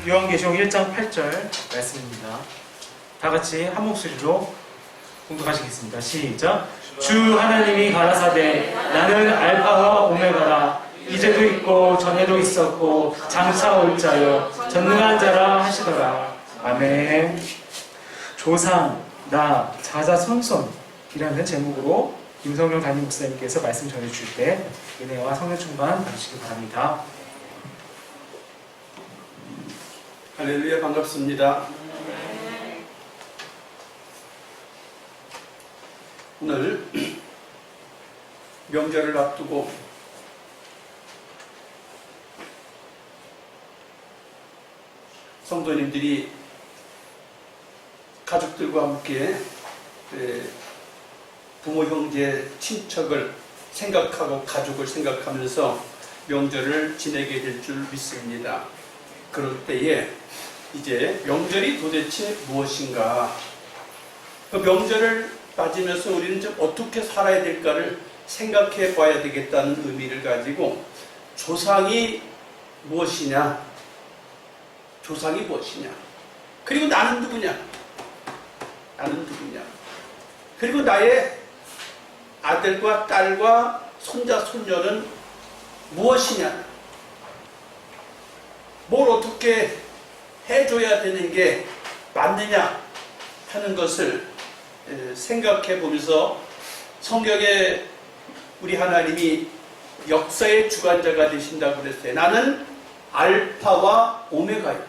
요한계시록 1장 8절 말씀입니다. 다 같이 한 목소리로 공독하시겠습니다. 시작. 주 하나님이 가라사대 나는 알파와 오메가라 이제도 있고 전에도 있었고 장차 올 자요 전능한 자라 하시더라. 아멘. 조상, 나, 자자손손이라는 제목으로 김성룡 담임 목사님께서 말씀 전해주실 때 은혜와 성령 충만 받으시기 바랍니다. 할렐루야, 반갑습니다. 오늘 명절을 앞두고 성도님들이 가족들과 함께 부모, 형제, 친척을 생각하고 가족을 생각하면서 명절을 지내게 될 줄 믿습니다. 그럴 때에 이제 명절이 도대체 무엇인가? 그 명절을 맞으면서 우리는 좀 어떻게 살아야 될까를 생각해 봐야 되겠다는 의미를 가지고 조상이 무엇이냐? 조상이 무엇이냐? 그리고 나는 누구냐? 나는 누구냐? 그리고 나의 아들과 딸과 손자, 손녀는 무엇이냐? 뭘 어떻게 해줘야 되는 게 맞느냐 하는 것을 생각해 보면서 성경에 우리 하나님이 역사의 주관자가 되신다고 그랬어요. 나는 알파와 오메가요.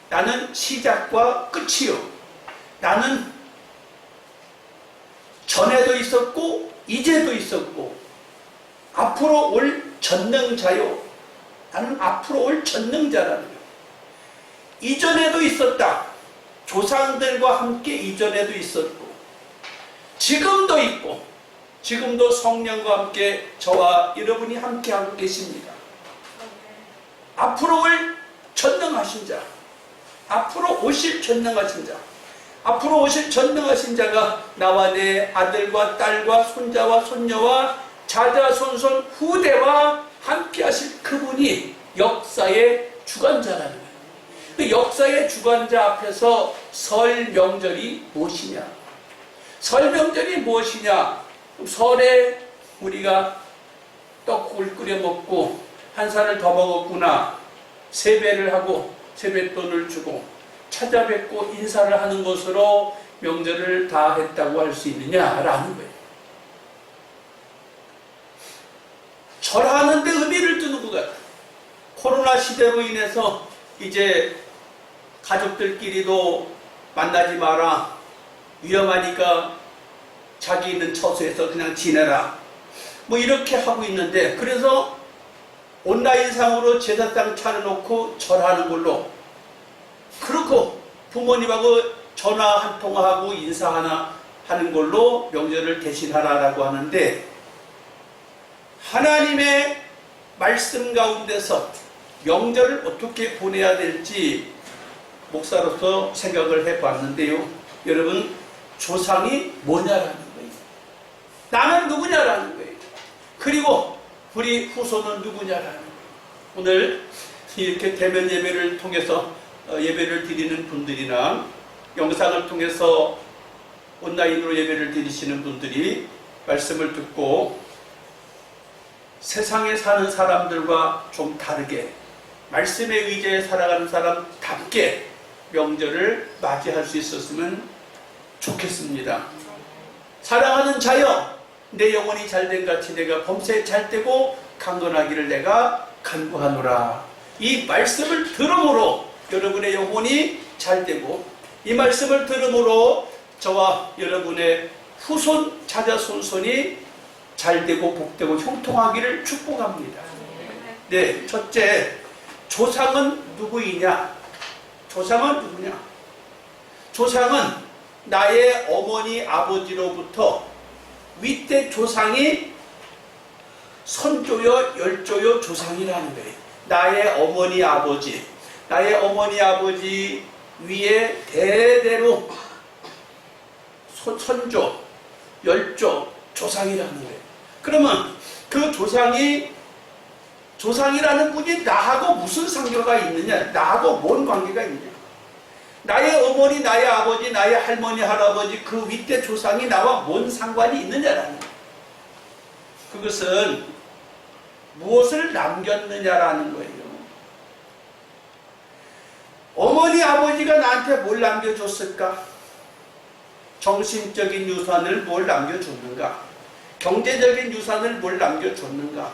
나는 시작과 끝이요. 나는 전에도 있었고 이제도 있었고 앞으로 올 전능자요. 나는 앞으로 올 전능자라는 거예요. 이전에도 있었다. 조상들과 함께 이전에도 있었고 지금도 있고 지금도 성령과 함께 저와 여러분이 함께하고 계십니다. 앞으로 올 전능하신 자, 앞으로 오실 전능하신 자, 앞으로 오실 전능하신 자가 나와 내 아들과 딸과 손자와 손녀와 자자손손 후대와 함께 하실 그분이 역사의 주관자라는 거예요. 그 역사의 주관자 앞에서 설 명절이 무엇이냐? 설 명절이 무엇이냐? 설에 우리가 떡국을 끓여 먹고 한 살을 더 먹었구나. 세배를 하고 세뱃돈을 주고 찾아뵙고 인사를 하는 것으로 명절을 다 했다고 할 수 있느냐라는 거예요. 절하는데 의미를 두는 것 같아요. 코로나 시대로 인해서 이제 가족들끼리도 만나지 마라. 위험하니까 자기 있는 처소에서 그냥 지내라. 뭐 이렇게 하고 있는데 그래서 온라인상으로 제사상 차려놓고 절하는 걸로 그렇고 부모님하고 전화 한 통화하고 인사 하나 하는 걸로 명절을 대신하라라고 하는데 하나님의 말씀 가운데서 명절을 어떻게 보내야 될지 목사로서 생각을 해봤는데요. 여러분, 조상이 뭐냐라는 거예요. 나는 누구냐라는 거예요. 그리고 우리 후손은 누구냐라는 거예요. 오늘 이렇게 대면 예배를 통해서 예배를 드리는 분들이나 영상을 통해서 온라인으로 예배를 드리시는 분들이 말씀을 듣고 세상에 사는 사람들과 좀 다르게 말씀에 의지해 살아가는 사람답게 명절을 맞이할 수 있었으면 좋겠습니다. 사랑하는 자여, 내 영혼이 잘된 같이 내가 범사에 잘되고 강건하기를 내가 간구하노라. 이 말씀을 들음으로 여러분의 영혼이 잘되고 이 말씀을 들음으로 저와 여러분의 후손, 자자손손이 잘되고 복되고 형통하기를 축복합니다. 네, 첫째, 조상은 누구이냐? 조상은 누구냐? 조상은 나의 어머니, 아버지로부터 윗대 조상이 선조여, 열조여 조상이라는 거예요. 나의 어머니, 아버지, 나의 어머니, 아버지 위에 대대로 선조, 열조, 조상이라는 거예요. 그러면 그 조상이 조상이라는 분이 나하고 무슨 상교가 있느냐, 나하고 뭔 관계가 있느냐. 나의 어머니, 나의 아버지, 나의 할머니, 할아버지, 그 윗대 조상이 나와 뭔 상관이 있느냐라는 거예요. 그것은 무엇을 남겼느냐라는 거예요. 어머니, 아버지가 나한테 뭘 남겨줬을까? 정신적인 유산을 뭘 남겨줬는가? 경제적인 유산을 뭘 남겨줬는가?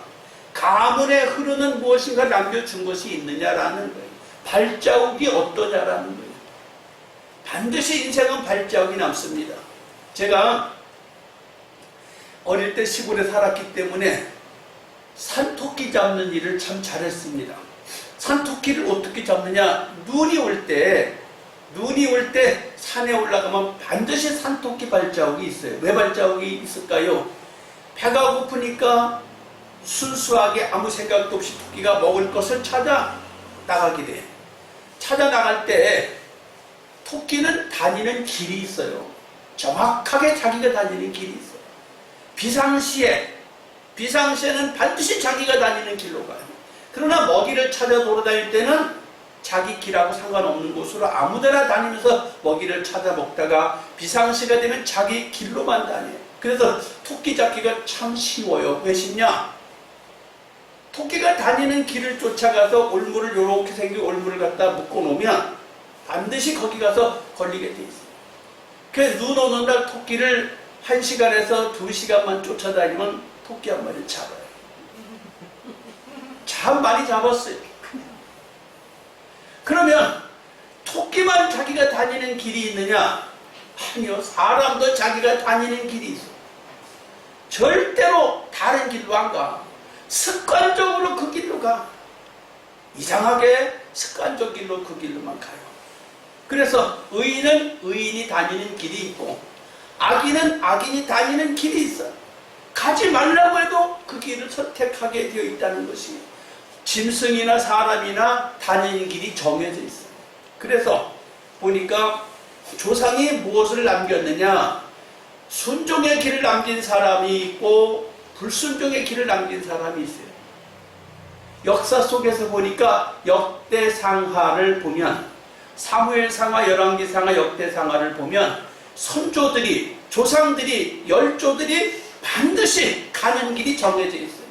가문에 흐르는 무엇인가 남겨준 것이 있느냐라는 거예요. 발자국이 어떠냐라는 거예요. 반드시 인생은 발자국이 남습니다. 제가 어릴 때 시골에 살았기 때문에 산토끼 잡는 일을 참 잘했습니다. 산토끼를 어떻게 잡느냐? 눈이 올 때 산에 올라가면 반드시 산토끼 발자국이 있어요. 왜 발자국이 있을까요? 배가 고프니까 순수하게 아무 생각도 없이 토끼가 먹을 것을 찾아 나가게 돼요. 찾아 나갈 때 토끼는 다니는 길이 있어요. 정확하게 자기가 다니는 길이 있어요. 비상시에는 반드시 자기가 다니는 길로 가요. 그러나 먹이를 찾아 돌아다닐 때는 자기 길하고 상관없는 곳으로 아무데나 다니면서 먹이를 찾아 먹다가 비상시가 되면 자기 길로만 다녀요. 그래서 토끼 잡기가 참 쉬워요. 왜 쉽냐? 토끼가 다니는 길을 쫓아가서 올물을, 이렇게 생긴 올물을 갖다 묶어놓으면 반드시 거기 가서 걸리게 돼 있어요. 그래서 눈 오는 날 토끼를 1시간에서 2시간만 쫓아다니면 토끼 한 마리 잡아요. 참 많이 잡았어요. 그러면 토끼만 자기가 다니는 길이 있느냐? 아니요. 사람도 자기가 다니는 길이 있어. 절대로 다른 길로 안 가. 습관적으로 그 길로 가. 이상하게 습관적 길로 그 길로만 가요. 그래서 의인은 의인이 다니는 길이 있고 악인은 악인이 다니는 길이 있어요. 가지 말라고 해도 그 길을 선택하게 되어 있다는 것이 짐승이나 사람이나 다니는 길이 정해져 있어요. 그래서 보니까 조상이 무엇을 남겼느냐? 순종의 길을 남긴 사람이 있고 불순종의 길을 남긴 사람이 있어요. 역사 속에서 보니까 역대상하를 보면, 사무엘상하, 열왕기상하, 역대상하를 보면 선조들이, 조상들이, 열조들이 반드시 가는 길이 정해져 있어요.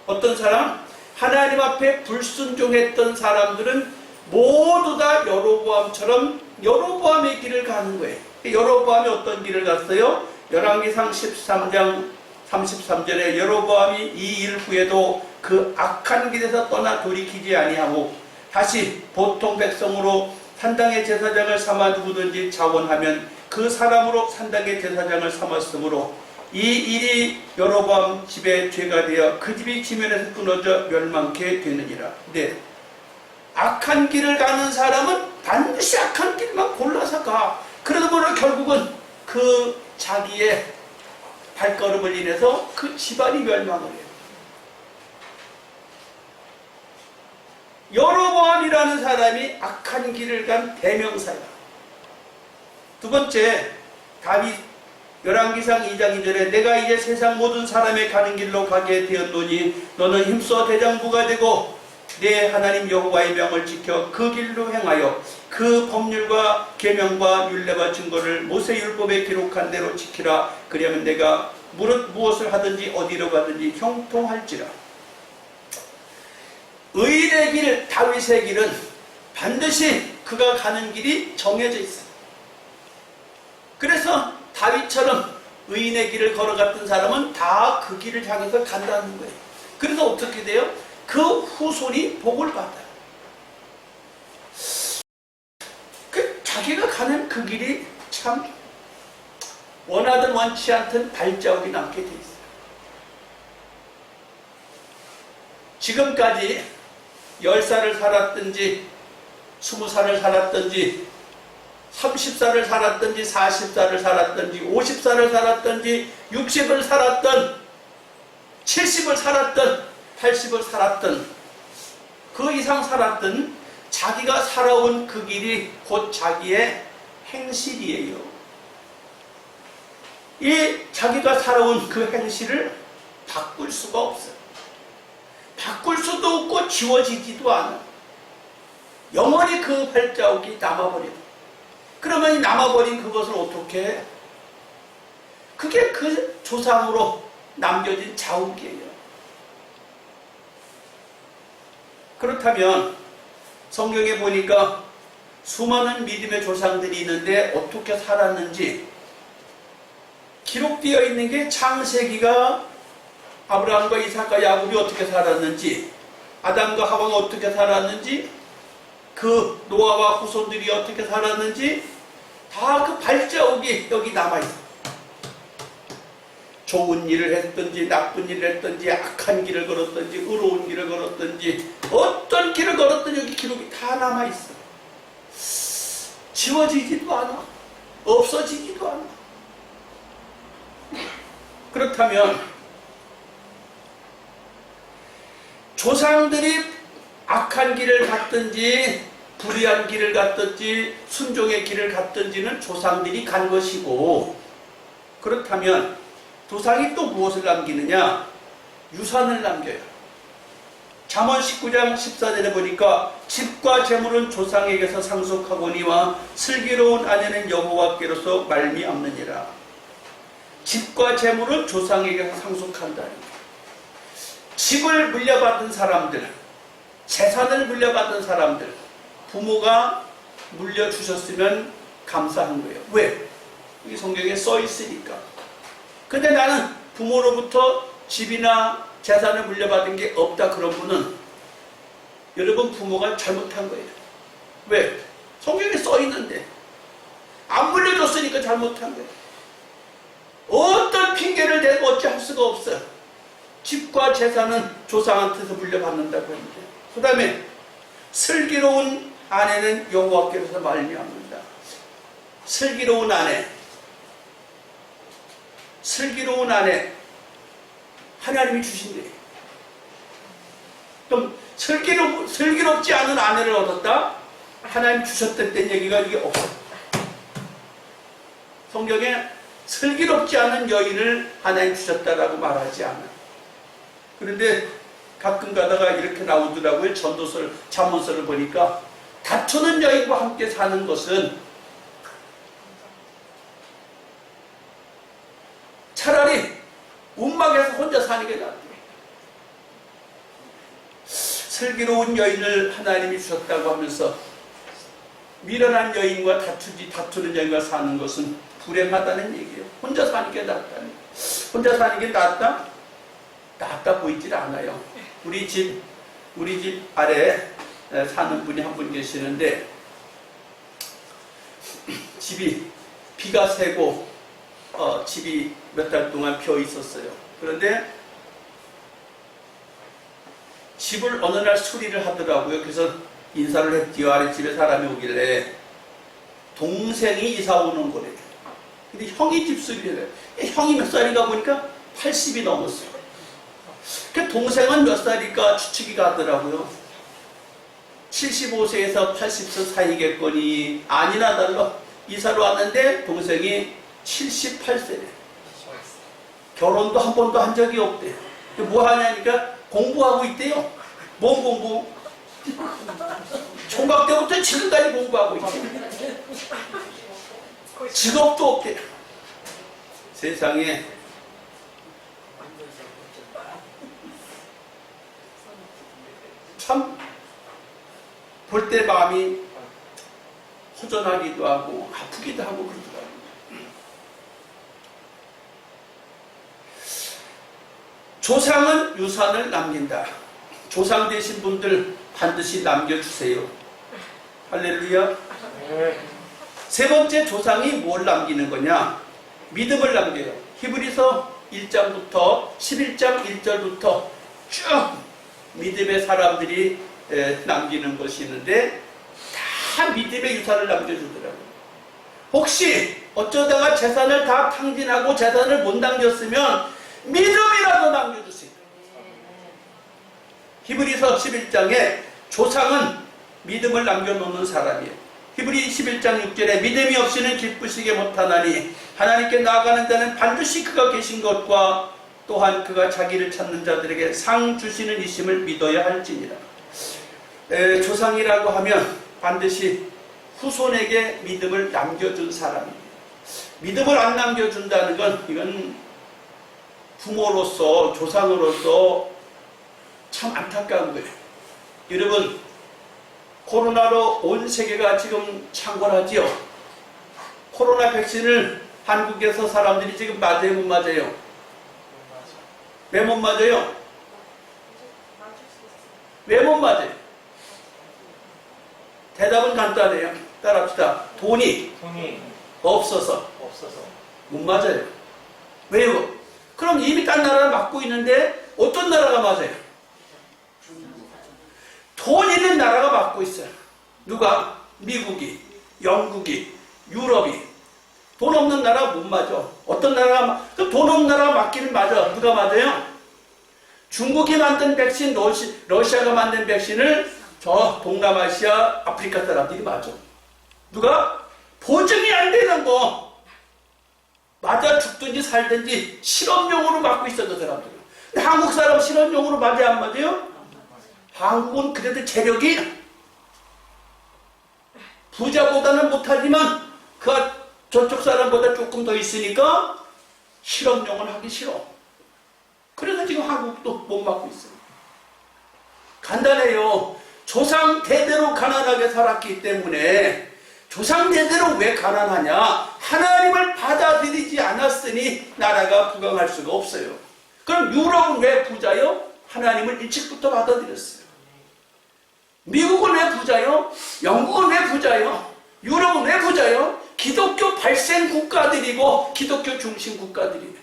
어떤 사람? 하나님 앞에 불순종했던 사람들은 모두 다 여로보암처럼 여로보암의 길을 가는 거예요. 여로보암이 어떤 길을 갔어요? 열왕기상 13장 33절에 여로보암이 이 일 후에도 그 악한 길에서 떠나 돌이키지 아니하고 다시 보통 백성으로 산당의 제사장을 삼아 누구든지 자원하면 그 사람으로 산당의 제사장을 삼았으므로 이 일이 여로보암 집의 죄가 되어 그 집이 지면에서 끊어져 멸망케 되느니라. 네. 악한 길을 가는 사람은 반드시 악한 길만 골라서 가. 그러다 보면 결국은 그 자기의 발걸음을 인해서 그 집안이 멸망을 해요. 여로보암이라는 사람이 악한 길을 간 대명사야. 두 번째, 다윗 열왕기상 2장 2절에 내가 이제 세상 모든 사람의 가는 길로 가게 되었노니 너는 힘써 대장부가 되고 내 하나님 여호와의 명을 지켜 그 길로 행하여 그 법률과 계명과 율례와 증거를 모세율법에 기록한 대로 지키라. 그러면 내가 무엇을 하든지 어디로 가든지 형통할지라. 의인의 길, 다윗의 길은 반드시 그가 가는 길이 정해져 있어요. 그래서 다윗처럼 의인의 길을 걸어갔던 사람은 다 그 길을 향해서 간다는 거예요. 그래서 어떻게 돼요? 그 후손이 복을 받아요. 자기가 가는 그 길이 참 원하든 원치 않든 발자국이 남게 돼 있어요. 지금까지 10살을 살았든지 20살을 살았든지 30살을 살았든지 40살을 살았든지 50살을 살았든지 60을 살았든 70을 살았든 80을 살았든 그 이상 살았든 자기가 살아온 그 길이 곧 자기의 행실이에요. 이 자기가 살아온 그 행실을 바꿀 수가 없어요. 바꿀 수도 없고 지워지지도 않아. 영원히 그 발자국이 남아버려. 그러면 이 남아버린 그것을 어떻게 해? 그게 그 조상으로 남겨진 자욱이에요. 그렇다면 성경에 보니까 수많은 믿음의 조상들이 있는데 어떻게 살았는지 기록되어 있는 게 창세기가 아브라함과 이삭과 야곱이 어떻게 살았는지, 아담과 하와가 어떻게 살았는지, 그 노아와 후손들이 어떻게 살았는지 다 그 발자국이 여기 남아있어. 좋은 일을 했든지 나쁜 일을 했든지 악한 길을 걸었든지 의로운 길을 걸었든지 어떤 길을 걸었든지 여기 기록이 다 남아있어. 지워지지도 않아. 없어지지도 않아. 그렇다면 조상들이 악한 길을 갔든지 불의한 길을 갔든지 순종의 길을 갔든지는 조상들이 간 것이고, 그렇다면 조상이 또 무엇을 남기느냐? 유산을 남겨요. 잠언 19장 14절에 보니까 집과 재물은 조상에게서 상속하거니와 슬기로운 아내는 여호와께로서 말미암느니라. 집과 재물은 조상에게서 상속한다니. 집을 물려받은 사람들, 재산을 물려받은 사람들, 부모가 물려주셨으면 감사한 거예요. 왜? 이 성경에 써 있으니까. 근데 나는 부모로부터 집이나 재산을 물려받은 게 없다 그런 분은 여러분 부모가 잘못한 거예요. 왜? 성경에 써 있는데 안 물려줬으니까 잘못한 거예요. 어떤 핑계를 대고 어찌할 수가 없어. 집과 재산은 조상한테서 물려받는다고 했는데, 그 다음에 슬기로운 아내는 여호와께로서 말미암는다. 슬기로운 아내, 슬기로운 아내 하나님이 주신 거예요. 좀 슬기롭지 않은 아내를 얻었다? 하나님 주셨던 얘기가 이게 없어. 성경에 슬기롭지 않은 여인을 하나님 주셨다라고 말하지 않아. 그런데 가끔 가다가 이렇게 나오더라고요. 전도서를, 잠언서를 보니까 다투는 여인과 함께 사는 것은 차라리 움막에서 혼자 사는 게 낫대. 슬기로운 여인을 하나님이 주셨다고 하면서 미련한 여인과 다투는 여인과 사는 것은 불행하다는 얘기예요. 혼자 사는 게 낫다는 거예요. 혼자 사는 게 낫다? 낫다 보이질 않아요. 우리 집 아래 사는 분이 한 분 계시는데 집이 비가 새고 집이 몇 달 동안 비어 있었어요. 그런데 집을 어느 날 수리를 하더라고요. 그래서 인사를 했지요. 아랫집에 사람이 오길래 동생이 이사 오는 거래요. 근데 형이 집 수리를 해요. 형이 몇 살인가 보니까 80이 넘었어요. 그 동생은 몇 살일까 추측이 가더라고요. 75세에서 80세 사이겠거니 아니나 달라. 이사를 왔는데 동생이 78세래. 결혼도 한 번도 한 적이 없대요. 뭐 하냐니까 공부하고 있대요. 뭔 공부? 총각 때부터 지금까지 공부하고 있대요. 직업도 없대요. 세상에 참 볼 때 마음이 허전하기도 하고 아프기도 하고 그러더라고요. 조상은 유산을 남긴다. 조상 되신 분들 반드시 남겨주세요. 할렐루야. 세 번째 조상이 뭘 남기는 거냐? 믿음을 남겨요. 히브리서 1장부터 11장 1절부터 쭉 믿음의 사람들이 남기는 것이 있는데 다 믿음의 유산을 남겨주더라고요. 혹시 어쩌다가 재산을 다 탕진하고 재산을 못 남겼으면 믿음이라도 남겨주세요. 히브리서 11장에 조상은 믿음을 남겨놓는 사람이에요. 히브리 11장 6절에 믿음이 없이는 기쁘시게 못하나니 하나님께 나아가는 자는 반드시 그가 계신 것과 또한 그가 자기를 찾는 자들에게 상 주시는 이심을 믿어야 할지니라. 조상이라고 하면 반드시 후손에게 믿음을 남겨준 사람입니다. 믿음을 안 남겨준다는 건 이건 부모로서 조상으로서 참 안타까운 거예요. 여러분, 코로나로 온 세계가 지금 창궐하지요. 코로나 백신을 한국에서 사람들이 지금 맞아요, 못 맞아요? 왜 못 맞아요? 왜 못 맞아요? 대답은 간단해요. 따라합시다. 돈이 없어서 못 맞아요. 왜요? 그럼 이미 딴 나라를 맞고 있는데 어떤 나라가 맞아요? 돈 있는 나라가 맞고 있어요. 누가? 미국이, 영국이, 유럽이. 돈 없는 나라가 못 맞아. 어떤 나라가, 그 돈 없는 나라가 맞기는 맞아. 누가 맞아요? 중국이 만든 백신, 러시아가 만든 백신을 저 동남아시아, 아프리카 사람들이 맞아. 누가? 보증이 안 되는 거. 맞아 죽든지 살든지 실험용으로 맞고 있어, 그 사람들은. 근데 한국 사람 실험용으로 맞아야 안 맞아요? 한국은 그래도 재력이 부자보다는 못하지만 그 저쪽 사람보다 조금 더 있으니까 실험용은 하기 싫어. 그래서 지금 한국도 못 맞고 있어요. 간단해요. 조상 대대로 가난하게 살았기 때문에. 조상 대대로 왜 가난하냐? 하나님을 받아들이지 않았으니 나라가 부강할 수가 없어요. 그럼 유럽은 왜 부자요? 하나님을 일찍부터 받아들였어요. 미국은 왜 부자요? 영국은 왜 부자요? 유럽은 왜 부자요? 기독교 발생 국가들이고 기독교 중심 국가들이에요.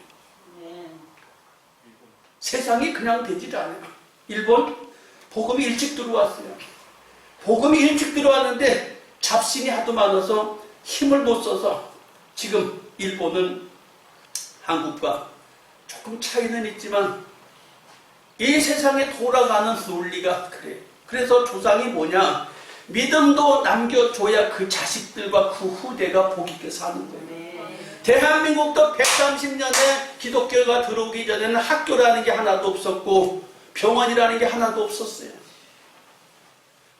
세상이 그냥 되질 않아요. 일본 복음이 일찍 들어왔어요. 복음이 일찍 들어왔는데 잡신이 하도 많아서 힘을 못 써서 지금 일본은 한국과 조금 차이는 있지만 이 세상에 돌아가는 논리가 그래요. 그래서 조상이 뭐냐? 믿음도 남겨줘야 그 자식들과 그 후대가 복 있게 사는 거예요. 대한민국도 130년에 기독교가 들어오기 전에는 학교라는 게 하나도 없었고 병원이라는 게 하나도 없었어요.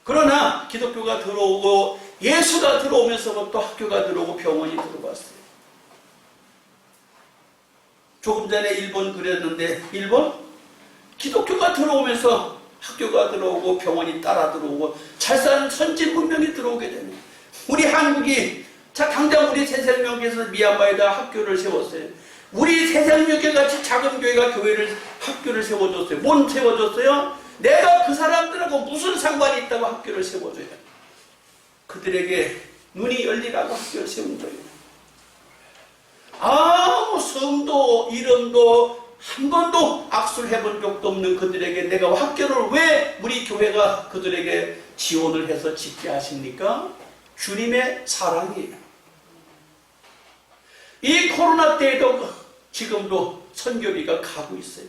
그러나 기독교가 들어오고 예수가 들어오면서부터 학교가 들어오고 병원이 들어왔어요. 조금 전에 일본 그랬는데 일본 기독교가 들어오면서 학교가 들어오고 병원이 따라 들어오고 잘 사는 선진 문명이 들어오게 됩니다. 우리 한국이 자 당장 우리 새생명교에서 미얀마에다 학교를 세웠어요. 우리 새생명교 같이 작은 교회가 학교를 세워줬어요. 뭔 세워줬어요? 내가 그 사람들하고 무슨 상관이 있다고 학교를 세워줘요. 그들에게 눈이 열리라고 학교를 세운 거예요. 아무 성도 이름도 한 번도 악수를 해본 적도 없는 그들에게 내가 학교를 왜 우리 교회가 그들에게 지원을 해서 짓게 하십니까? 주님의 사랑이에요. 이 코로나 때에도 지금도 선교비가 가고 있어요.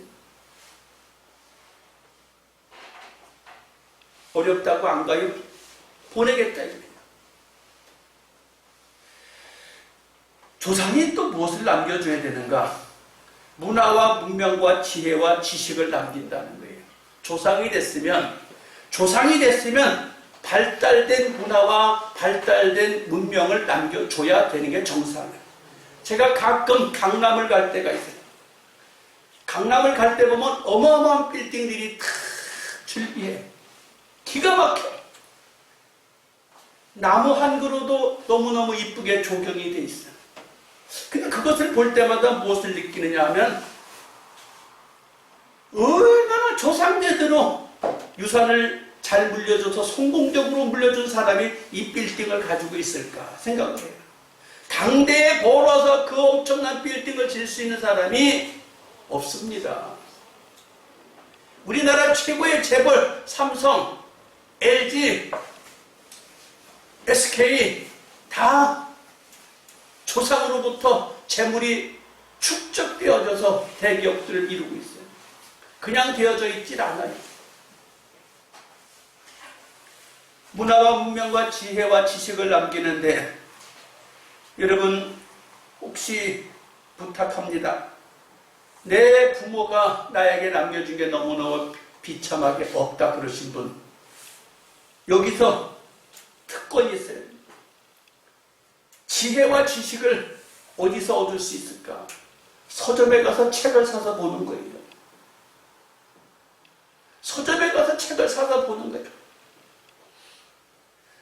어렵다고 안 가요? 보내겠다 이거예요. 조상이 또 무엇을 남겨줘야 되는가? 문화와 문명과 지혜와 지식을 남긴다는 거예요. 조상이 됐으면 발달된 문화와 발달된 문명을 남겨줘야 되는 게 정상이에요. 제가 가끔 강남을 갈 때가 있어요. 강남을 갈 때 보면 어마어마한 빌딩들이 다 줄기해. 기가 막혀. 나무 한 그루도 너무너무 이쁘게 조경이 돼 있어요. 근데 그것을 볼 때마다 무엇을 느끼느냐 하면 얼마나 조상대대로 유산을 잘 물려줘서 성공적으로 물려준 사람이 이 빌딩을 가지고 있을까 생각을 해요. 당대에 벌어서 그 엄청난 빌딩을 질 수 있는 사람이 없습니다. 우리나라 최고의 재벌 삼성, LG, SK 다 조상으로부터 재물이 축적되어져서 대기업들을 이루고 있어요. 그냥 되어져 있질 않아요. 문화와 문명과 지혜와 지식을 남기는데 여러분 혹시 부탁합니다. 내 부모가 나에게 남겨준 게 너무너무 비참하게 없다 그러신 분, 여기서 특권이 있어요. 지혜와 지식을 어디서 얻을 수 있을까? 서점에 가서 책을 사서 보는 거예요. 서점에 가서 책을 사서 보는 거예요.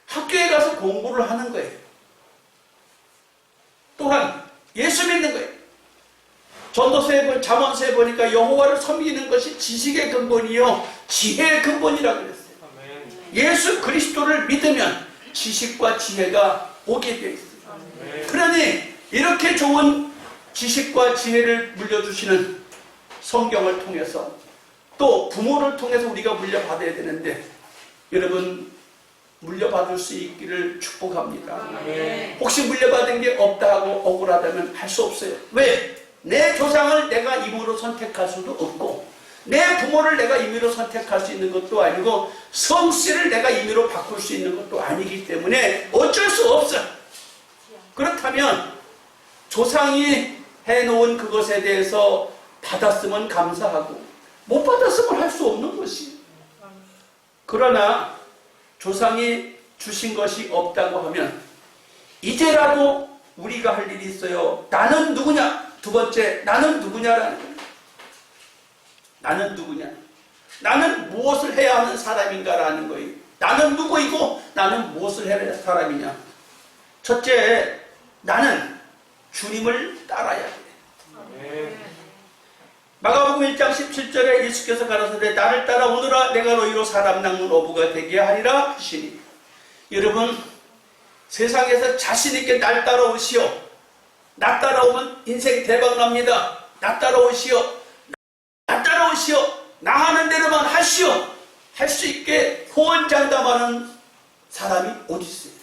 학교에 가서 공부를 하는 거예요. 또한 예수 믿는 거예요. 전도서에 잠언서에 보니까 여호와를 섬기는 것이 지식의 근본이요 지혜의 근본이라고 그랬어요. 예수 그리스도를 믿으면 지식과 지혜가 오게 되어 있어요. 그러니 이렇게 좋은 지식과 지혜를 물려주시는 성경을 통해서 또 부모를 통해서 우리가 물려받아야 되는데, 여러분 물려받을 수 있기를 축복합니다. 혹시 물려받은 게 없다 하고 억울하다면 할 수 없어요. 왜? 내 조상을 내가 임의로 선택할 수도 없고, 내 부모를 내가 임의로 선택할 수 있는 것도 아니고, 성씨를 내가 임의로 바꿀 수 있는 것도 아니기 때문에 어쩔 수 없어. 그렇다면 조상이 해놓은 그것에 대해서 받았으면 감사하고, 못 받았으면 할 수 없는 것이. 그러나 조상이 주신 것이 없다고 하면 이제라도 우리가 할 일이 있어요. 나는 누구냐? 두 번째, 나는 누구냐라는 거예요. 나는 누구냐? 나는 무엇을 해야 하는 사람인가라는 거예요. 나는 누구이고 나는 무엇을 해야 하는 사람이냐? 첫째, 나는 주님을 따라야 돼. 마가복음 1장 17절에 예수께서 가라사대 나를 따라 오너라 내가 너희로 사람 낚는 어부가 되게 하리라 하시니, 여러분 세상에서 자신있게 날 따라오시오. 나 따라오면 인생 대박납니다. 나 따라오시오. 나 따라오시오. 나 하는 대로만 하시오. 할 수 있게 호언장담하는 사람이 어디 있어요?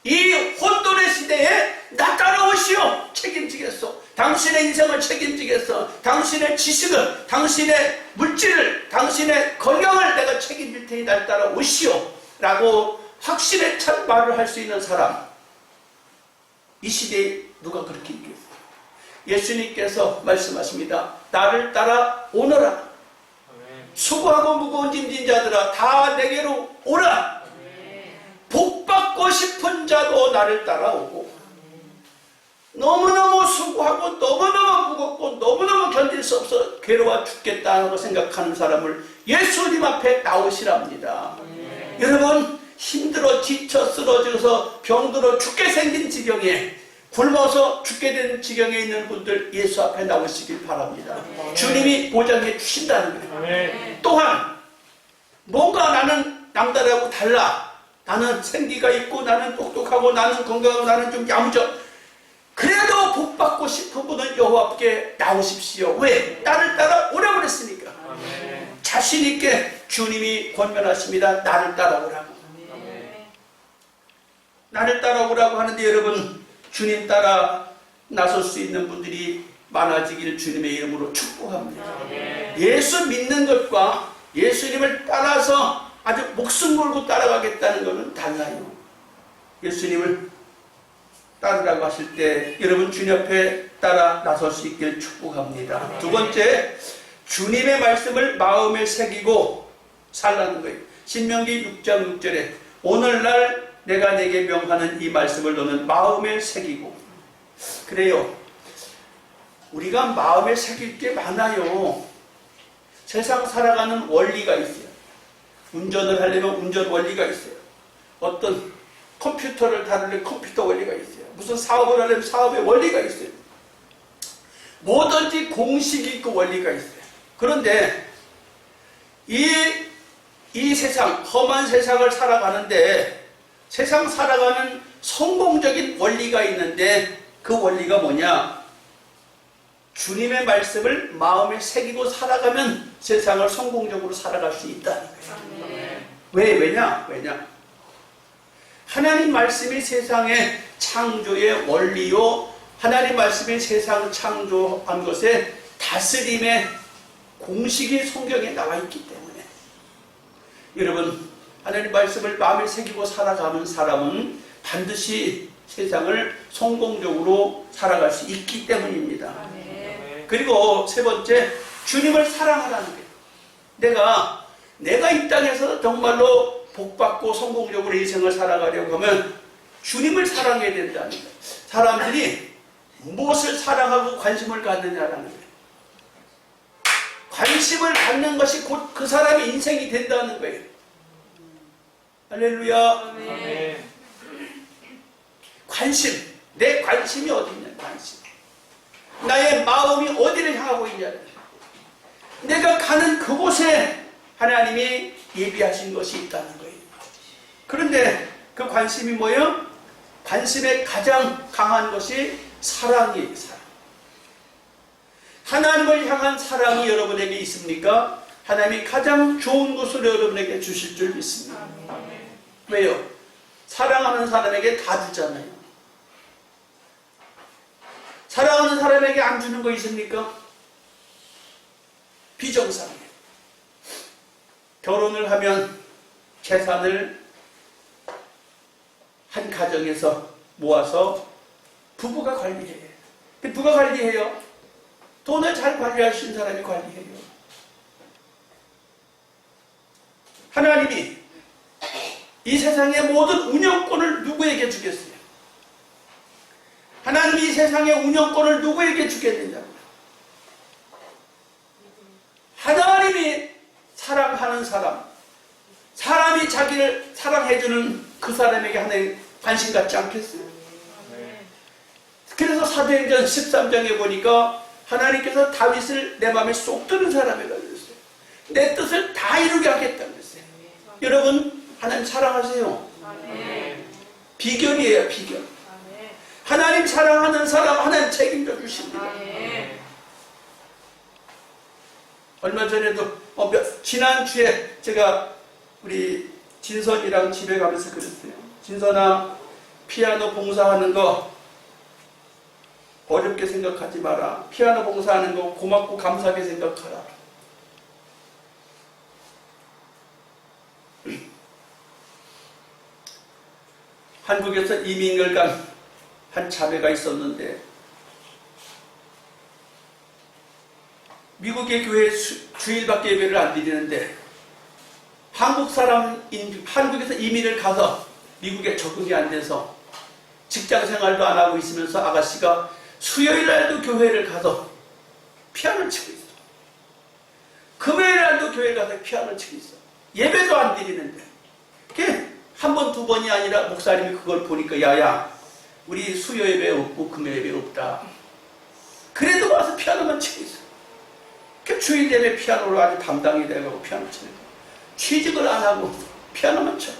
이 혼돈의 시대에 나 따라오시오. 책임지겠소. 당신의 인생을 책임지겠어. 당신의 지식을, 당신의 물질을, 당신의 건강을 내가 책임질 테니 날 따라오시오 라고 확신에 찬 말을 할 수 있는 사람, 이 시대에 누가 그렇게 있겠어요? 예수님께서 말씀하십니다. 나를 따라 오너라. 수고하고 무거운 짐진 자들아 다 내게로 오라. 복받고 싶은 자도 나를 따라오고, 너무너무 수고하고 너무너무 무겁고 너무너무 견딜 수 없어 괴로워 죽겠다고 생각하는 사람을 예수님 앞에 나오시랍니다. 여러분 힘들어 지쳐 쓰러져서 병들어 죽게 생긴 지경에, 굶어서 죽게 된 지경에 있는 분들 예수 앞에 나오시길 바랍니다. 주님이 보장해 주신다는 거예요. 또한 뭔가 나는 남들하고 달라. 나는 생기가 있고 나는 똑똑하고 나는 건강하고 나는 좀 야무져. 그래도 복받고 싶은 분은 여호와께 나오십시오. 왜? 나를 따라 오라고 그랬으니까. 자신있게 주님이 권면하십니다. 나를 따라오라고. 나를 따라오라고 하는데, 여러분 주님 따라 나설 수 있는 분들이 많아지기를 주님의 이름으로 축복합니다. 예수 믿는 것과 예수님을 따라서 아주 목숨 걸고 따라가겠다는 것은 달라요. 예수님을 따르라고 하실 때 여러분 주님 앞에 따라 나설 수 있길 축복합니다. 두 번째, 주님의 말씀을 마음에 새기고 살라는 거예요. 신명기 6장 6절에 오늘날 내가 내게 명하는 이 말씀을 너는 마음에 새기고. 그래요. 우리가 마음에 새길 게 많아요. 세상 살아가는 원리가 있어요. 운전을 하려면 운전 원리가 있어요. 어떤 컴퓨터를 다루려면 컴퓨터 원리가 있어요. 무슨 사업을 하려면 사업의 원리가 있어요. 뭐든지 공식이 있고 원리가 있어요. 그런데 이 세상, 험한 세상을 살아가는데 세상 살아가는 성공적인 원리가 있는데, 그 원리가 뭐냐? 주님의 말씀을 마음에 새기고 살아가면 세상을 성공적으로 살아갈 수 있다는 거예요. 왜냐? 하나님 말씀이 세상의 창조의 원리요, 하나님 말씀이 세상 창조한 것에 다스림의 공식이 성경에 나와 있기 때문에, 여러분 하나님 말씀을 마음에 새기고 살아가는 사람은 반드시 세상을 성공적으로 살아갈 수 있기 때문입니다. 아멘. 그리고 세 번째, 주님을 사랑하라는 거예요. 내가 이 땅에서 정말로 복받고 성공적으로 인생을 살아가려고 하면 주님을 사랑해야 된다는 거예요. 사람들이 무엇을 사랑하고 관심을 갖느냐라는 거예요. 관심을 갖는 것이 곧 그 사람의 인생이 된다는 거예요. 할렐루야. 아멘. 관심, 내 관심이 어디냐, 관심. 나의 마음이 어디를 향하고 있냐. 내가 가는 그곳에 하나님이 예비하신 것이 있다는 거예요. 그런데 그 관심이 뭐예요? 관심의 가장 강한 것이 사랑이에요, 사랑. 하나님을 향한 사랑이 여러분에게 있습니까? 하나님이 가장 좋은 것을 여러분에게 주실 줄 믿습니다. 왜요? 사랑하는 사람에게 다 주잖아요. 사랑하는 사람에게 안 주는 거 있습니까? 비정상이에요. 결혼을 하면 재산을 한 가정에서 모아서 부부가 관리해요. 누가 관리해요? 돈을 잘 관리할 수 있는 사람이 관리해요. 하나님이 이 세상의 모든 운영권을 누구에게 주겠어요? 하나님이 이 세상의 운영권을 누구에게 주겠느냐고요? 하나님이 사랑하는 사람, 사람이 자기를 사랑해주는 그 사람에게 하나님 관심 갖지 않겠어요? 그래서 사도행전 13장에 보니까 하나님께서 다윗을 내 마음에 쏙 드는 사람이라고 그랬어요. 내 뜻을 다 이루게 하겠다고 그랬어요. 여러분, 하나님 사랑하세요. 비결이에요, 비결. 하나님 사랑하는 사람 하나님 책임져 주십니다. 얼마 전에도 지난주에 제가 우리 진선이랑 집에 가면서 그랬어요. 진선아, 피아노 봉사하는 거 어렵게 생각하지 마라. 피아노 봉사하는 거 고맙고 감사하게 생각하라. 한국에서 이민을 간 한 자매가 있었는데 미국의 교회에 주일밖에 예배를 안 드리는데 한국에서 이민을 가서 미국에 적응이 안 돼서 직장 생활도 안 하고 있으면서 아가씨가 수요일 날도 교회를 가서 피아노를 치고 있어. 금요일 날도 교회 가서 피아노를 치고 있어. 예배도 안 드리는데 한 번, 두 번이 아니라 목사님이 그걸 보니까 야야, 우리 수요 예배 없고 금요 예배 없다. 그래도 와서 피아노만 치고 있어. 그 주일 예배 피아노로 아주 담당이 돼가고 피아노 치는 거. 취직을 안 하고 피아노만 쳐.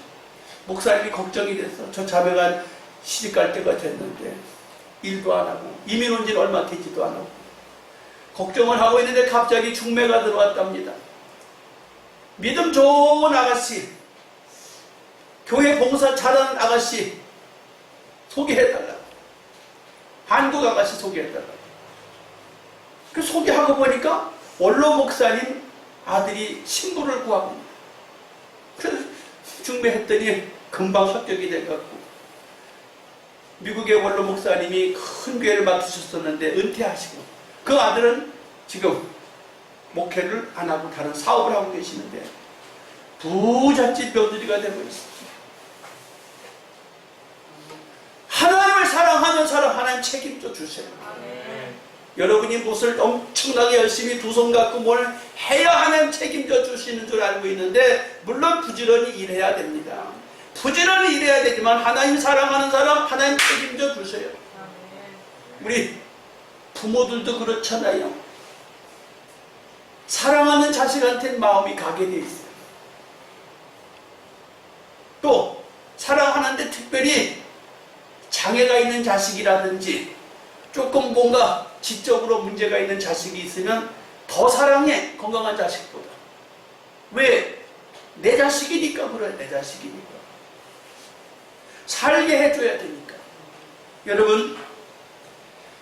목사님이 걱정이 됐어. 저 자매가 시집갈 때가 됐는데 일도 안 하고 이민 온 지는 얼마 되지도 안 하고 걱정을 하고 있는데 갑자기 중매가 들어왔답니다. 믿음 좋은 아가씨, 교회 봉사 잘하는 아가씨 소개해달라고. 한국 아가씨 소개해달라고. 그 소개하고 보니까 원로 목사님 아들이 신부를 구하고 있는. 그래서 중매했더니 금방 합격이 돼갖고 미국의 원로 목사님이 큰 교회를 맡으셨었는데 은퇴하시고 그 아들은 지금 목회를 안 하고 다른 사업을 하고 계시는데 부잣집 며느리가 되고 있습니다. 하나님을 사랑하는 사람 하나님 책임져 주세요. 여러분이 무엇을 엄청나게 열심히 두 손 갖고 뭘 해야 하나님 책임져 주시는 줄 알고 있는데 물론 부지런히 일해야 됩니다. 부지런히 일해야 되지만 하나님 사랑하는 사람 하나님 책임져 주세요. 우리 부모들도 그렇잖아요. 사랑하는 자식한테 마음이 가게 돼 있어요. 또 사랑하는데 특별히 장애가 있는 자식이라든지 조금 뭔가 지적으로 문제가 있는 자식이 있으면 더 사랑해, 건강한 자식보다. 왜? 내 자식이니까 그래, 내 자식이니까. 살게 해줘야 되니까. 여러분,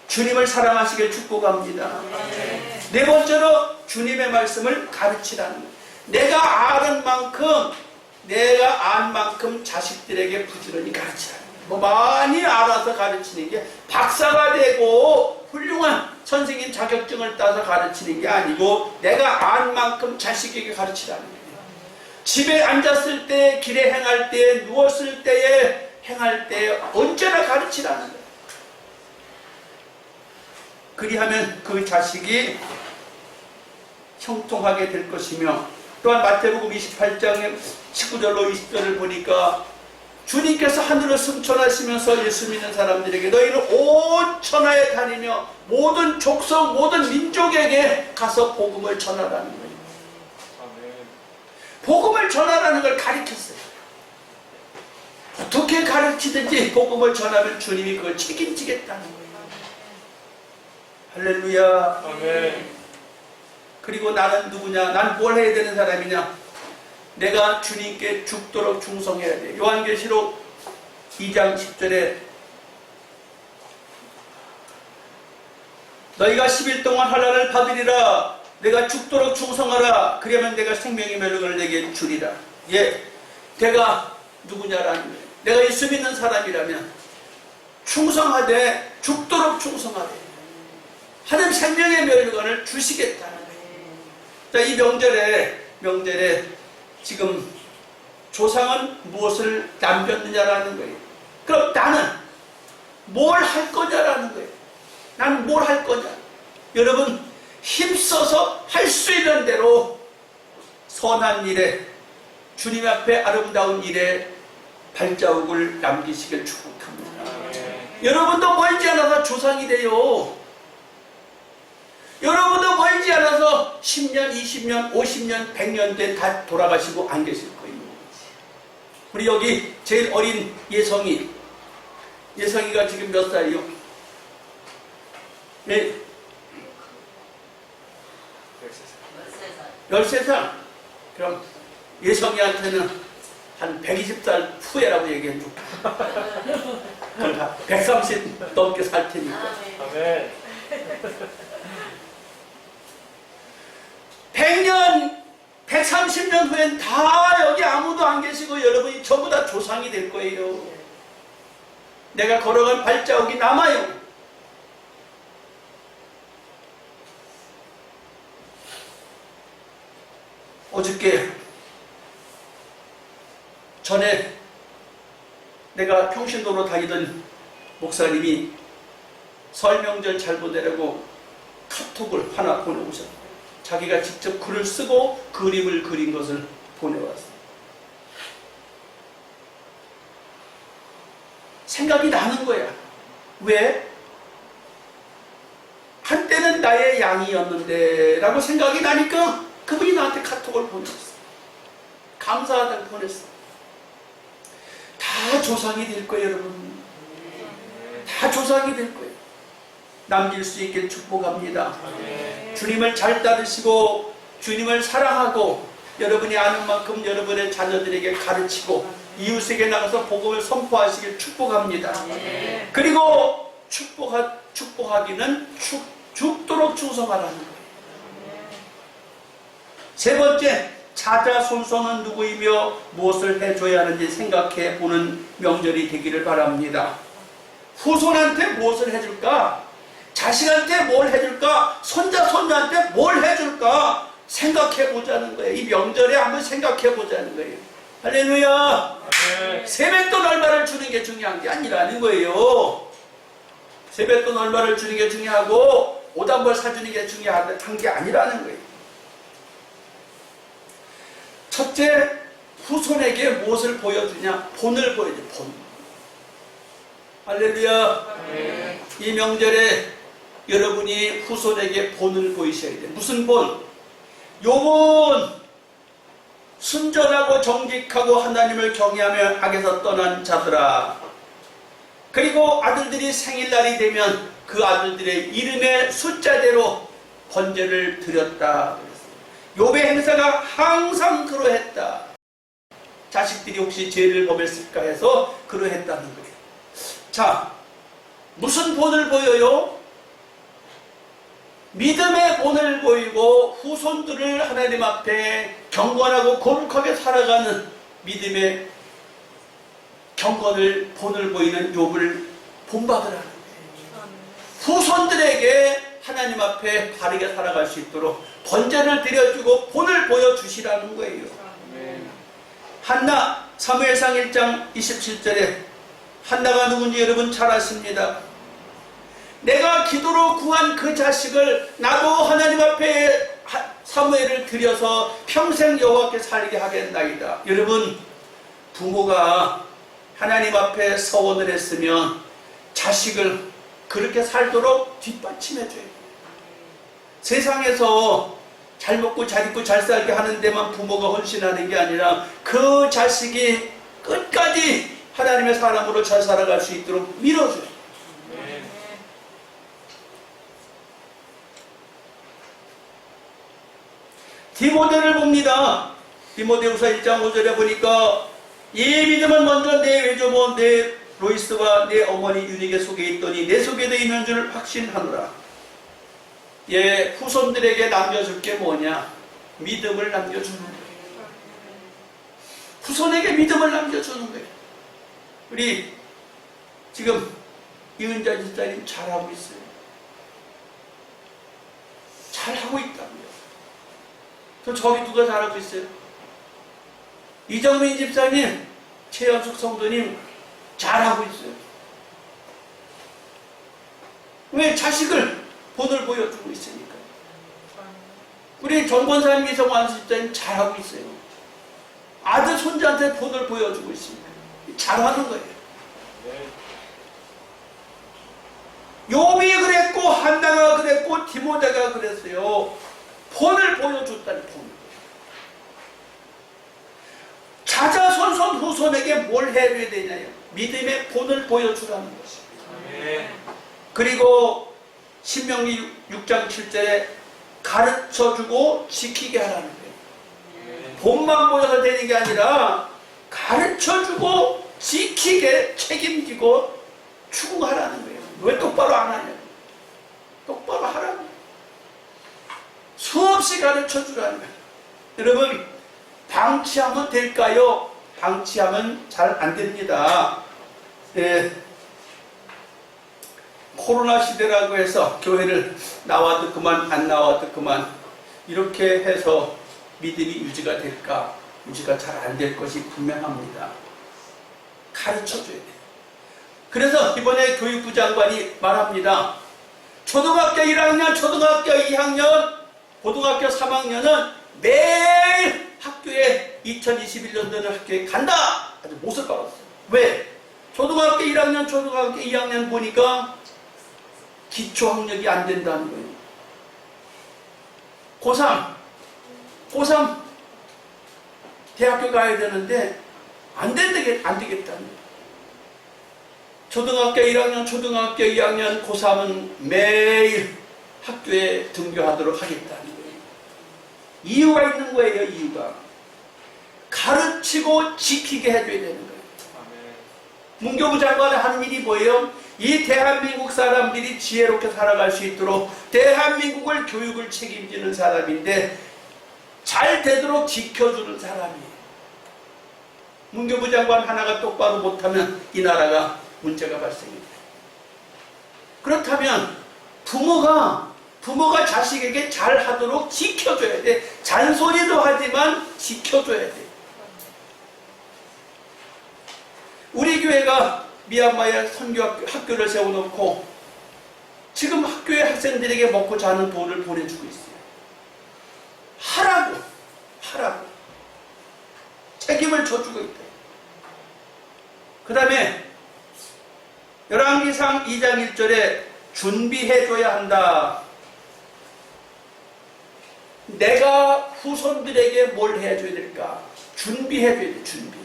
주님을 사랑하시길 축복합니다. 네 번째로 주님의 말씀을 가르치라는 거예요. 내가 안 만큼 자식들에게 부지런히 가르치라는 거예요. 뭐 많이 알아서 가르치는 게 박사가 되고 훌륭한 선생님 자격증을 따서 가르치는 게 아니고 내가 안 만큼 자식에게 가르치라는 거예요. 집에 앉았을 때, 길에 행할 때, 누웠을 때에 행할 때 언제나 가르치라는 거예요. 그리하면 그 자식이 형통하게 될 것이며, 또한 마태복음 28장 19절로 20절을 보니까 주님께서 하늘을 승천하시면서 예수 믿는 사람들에게 너희는 온 천하에 다니며 모든 족속 모든 민족에게 가서 복음을 전하라는 거예요. 복음을 전하라는 걸 가르쳤어요. 어떻게 가르치든지 복음을 전하면 주님이 그걸 책임지겠다는 거예요. 할렐루야. 아멘. 그리고 나는 누구냐? 난 뭘 해야 되는 사람이냐? 내가 주님께 죽도록 충성해야 돼. 요한계시록 2장 10절에 너희가 10일 동안 환난을 받으리라. 내가 죽도록 충성하라. 그러면 내가 생명의 멸류관을 내게 주리라. 예, 내가 누구냐라는 거예요. 내가 예수 믿는 사람이라면 충성하되 죽도록 충성하되 하는 생명의 멸류관을 주시겠다는 거예요. 자, 이 명절에 지금 조상은 무엇을 남겼느냐라는 거예요. 그럼 나는 뭘 할 거냐라는 거예요. 나는 뭘 할 거냐. 여러분 힘써서 할 수 있는 대로 선한 일에 주님 앞에 아름다운 일에 발자국을 남기시길 축복합니다. 여러분도 멀지 않아서 조상이 돼요. 여러분도 멀지 않아서 10년, 20년, 50년, 100년 된 다 돌아가시고 안 계실 거예요. 우리 여기 제일 어린 예성이가 지금 몇 살이요? 네. 13살. 그럼 예성이한테는 한 120살 후회라고 얘기해줘. 130 넘게 살 테니까. 아멘. 100년, 130년 후엔 다 여기 아무도 안 계시고 여러분이 전부 다 조상이 될 거예요. 내가 걸어간 발자국이 남아요. 어저께 전에 내가 평신도로 다니던 목사님이 설 명절 잘 보내라고 카톡을 하나 보내오셨어요. 자기가 직접 글을 쓰고 그림을 그린 것을 보내왔어요. 생각이 나는 거야. 왜? 한때는 나의 양이었는데 라고 생각이 나니까 그분이 나한테 카톡을 보냈어. 감사하다고 보냈어. 다 조상이 될 거예요, 여러분. 다 조상이 될 거예요. 남길 수 있게 축복합니다. 주님을 잘 따르시고 주님을 사랑하고 여러분이 아는 만큼 여러분의 자녀들에게 가르치고 이웃에게 나가서 복음을 선포하시길 축복합니다. 그리고 축복하기는 죽도록 충성하라는 거예요. 세 번째, 자자손손은 누구이며 무엇을 해줘야 하는지 생각해 보는 명절이 되기를 바랍니다. 후손한테 무엇을 해줄까? 자식한테 뭘 해줄까? 손자, 손녀한테 뭘 해줄까? 생각해 보자는 거예요. 이 명절에 한번 생각해 보자는 거예요. 할렐루야! 네. 세뱃돈 얼마를 주는 게 중요한 게 아니라는 거예요. 세뱃돈 얼마를 주는 게 중요하고 오단벌 사주는 게 중요한 게 아니라는 거예요. 첫째, 후손에게 무엇을 보여주냐? 본을 보여줘. 본. 할렐루야. 네. 이 명절에 여러분이 후손에게 본을 보이셔야 돼요. 무슨 본? 요번 순전하고 정직하고 하나님을 경외하며 악에서 떠난 자들아. 그리고 아들들이 생일날이 되면 그 아들들의 이름의 숫자대로 번제를 드렸다. 욥의 행사가 항상 그러했다. 자식들이 혹시 죄를 범했을까 해서 그러했다는 거예요. 자, 무슨 본을 보여요? 믿음의 본을 보이고 후손들을 하나님 앞에 경건하고 거룩하게 살아가는 믿음의 경건을 본을 보이는 욥을 본받으라는 거예요. 후손들에게 하나님 앞에 바르게 살아갈 수 있도록 번제를 드려주고 본을 보여주시라는 거예요. 한나 사무엘상 1장 27절에 한나가 누군지 여러분 잘 아십니다. 내가 기도로 구한 그 자식을 나도 하나님 앞에 사무엘을 드려서 평생 여호와께 살게 하겠나이다. 여러분, 부모가 하나님 앞에 서원을 했으면 자식을 그렇게 살도록 뒷받침해 줘야 돼요. 세상에서 잘 먹고 잘 입고 잘 살게 하는 데만 부모가 헌신하는 게 아니라 그 자식이 끝까지 하나님의 사람으로 잘 살아갈 수 있도록 밀어줘요. 디모데를 봅니다. 디모데후서 1장 5절에 보니까 이 믿음은 먼저 내 외조모 내 로이스와 내 어머니 유닉의 속에 있더니 내 속에도 있는 줄 확신하노라. 예, 후손들에게 남겨줄 게 뭐냐? 믿음을 남겨주는 거예요. 후손에게 믿음을 남겨주는 거예요. 우리 지금 이은자 집사님 잘하고 있어요. 잘하고 있다고요. 또 저기 누가 잘하고 있어요? 이정민 집사님, 최연숙 성도님 잘하고 있어요. 왜? 자식을 본을 보여주고 있으니까. 우리 정권사님 이성환 집사님 잘하고 있어요. 아들 손자한테 본을 보여주고 있으니까 잘하는 거예요. 욥이 그랬고 한나가 그랬고 디모데가 그랬어요. 본을 보여줬다니 본. 자자손손 후손에게 뭘 해줘야 되냐요? 믿음의 본을 보여주라는 것입니다. 그리고 신명기 6장 7절에 가르쳐주고 지키게 하라는 거예요. 본만 보여서 되는 게 아니라 가르쳐주고 지키게 책임지고 추구하라는 거예요. 왜 똑바로 안 하냐? 똑바로 하라는 거예요. 수없이 가르쳐주라는 거예요. 여러분, 방치하면 될까요? 방치하면 잘 안 됩니다. 예. 코로나 시대라고 해서 교회를 나와도 그만 안 나와도 그만 이렇게 해서 믿음이 유지가 될까? 유지가 잘 안 될 것이 분명합니다. 가르쳐줘야 돼요. 그래서 이번에 교육부 장관이 말합니다. 초등학교 1학년, 초등학교 2학년, 고등학교 3학년은 매일 학교에 2021년도는 학교에 간다! 아주 못을 박았어요. 왜? 초등학교 1학년, 초등학교 2학년 보니까 기초학력이 안 된다는 거예요. 고3 대학교 가야 되는데 안 되겠다는 거예요. 초등학교 1학년, 초등학교 2학년, 고3은 매일 학교에 등교하도록 하겠다는 거예요. 이유가 있는 거예요. 이유가 가르치고 지키게 해줘야 되는 거예요. 문교부 장관이 하는 일이 뭐예요? 이 대한민국 사람들이 지혜롭게 살아갈 수 있도록 대한민국을 교육을 책임지는 사람인데 잘 되도록 지켜주는 사람이에요. 문교부 장관 하나가 똑바로 못하면 이 나라가 문제가 발생합니다. 그렇다면 부모가 자식에게 잘하도록 지켜줘야 돼. 잔소리도 하지만 지켜줘야 돼. 우리 교회가 미얀마에 학교를 세워놓고 지금 학교의 학생들에게 먹고 자는 돈을 보내주고 있어요. 하라고 책임을 져주고 있다. 그 다음에 열왕기상 2장 1절에 준비해줘야 한다. 내가 후손들에게 뭘 해줘야 될까? 준비해줘야 돼. 준비.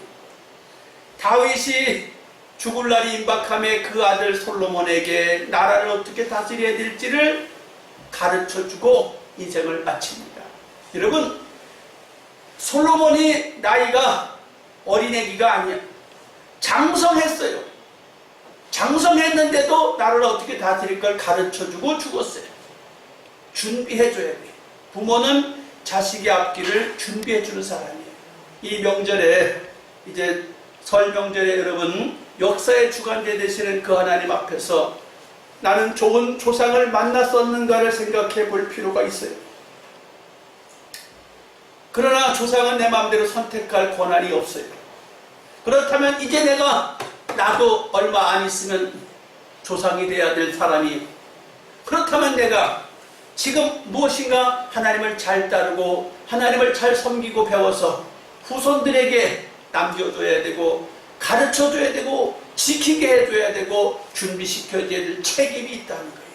다윗이 죽을 날이 임박함에 그 아들 솔로몬에게 나라를 어떻게 다스려야 될지를 가르쳐주고 인생을 마칩니다. 여러분, 솔로몬이 나이가 어린애기가 아니야. 장성했어요. 장성했는데도 나라를 어떻게 다스릴 걸 가르쳐주고 죽었어요. 준비해줘야 돼. 부모는 자식의 앞길을 준비해주는 사람이에요. 이 명절에 이제 설 명절에 여러분 역사의 주관자 되시는 그 하나님 앞에서 나는 좋은 조상을 만났었는가를 생각해 볼 필요가 있어요. 그러나 조상은 내 마음대로 선택할 권한이 없어요. 그렇다면 이제 나도 얼마 안 있으면 조상이 돼야 될 사람이, 그렇다면 내가 지금 무엇인가 하나님을 잘 따르고 하나님을 잘 섬기고 배워서 후손들에게 남겨줘야 되고 가르쳐줘야 되고 지키게 해줘야 되고 준비시켜줘야 될 책임이 있다는 거예요.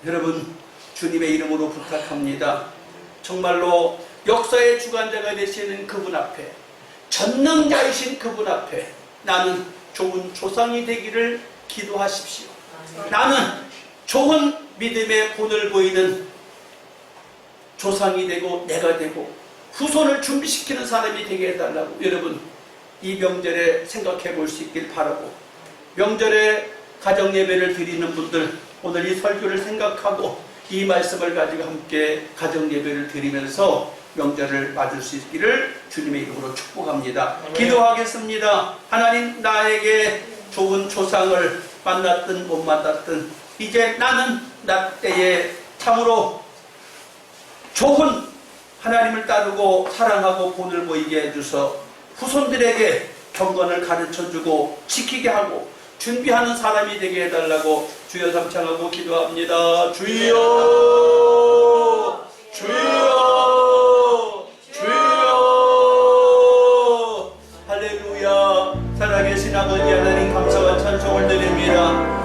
여러분, 주님의 이름으로 부탁합니다. 정말로 역사의 주관자가 되시는 그분 앞에, 전능자이신 그분 앞에 나는 좋은 조상이 되기를 기도하십시오. 나는 좋은 믿음의 본을 보이는 조상이 되고 내가 되고 후손을 준비시키는 사람이 되게 해달라고 여러분 이 명절에 생각해 볼 수 있길 바라고, 명절에 가정 예배를 드리는 분들 오늘 이 설교를 생각하고 이 말씀을 가지고 함께 가정 예배를 드리면서 명절을 맞을 수 있기를 주님의 이름으로 축복합니다. 기도하겠습니다. 하나님, 나에게 좋은 조상을 만났든 못 만났든 이제 나는 나 때에 참으로 좋은 하나님을 따르고 사랑하고 본을 보이게 해주셔서 후손들에게 경건을 가르쳐주고 지키게 하고 준비하는 사람이 되게 해달라고 주여 삼창하고 기도합니다. 주여, 주여, 주여. 할렐루야. 살아계신 아버지 하나님 감사와 찬송을 드립니다.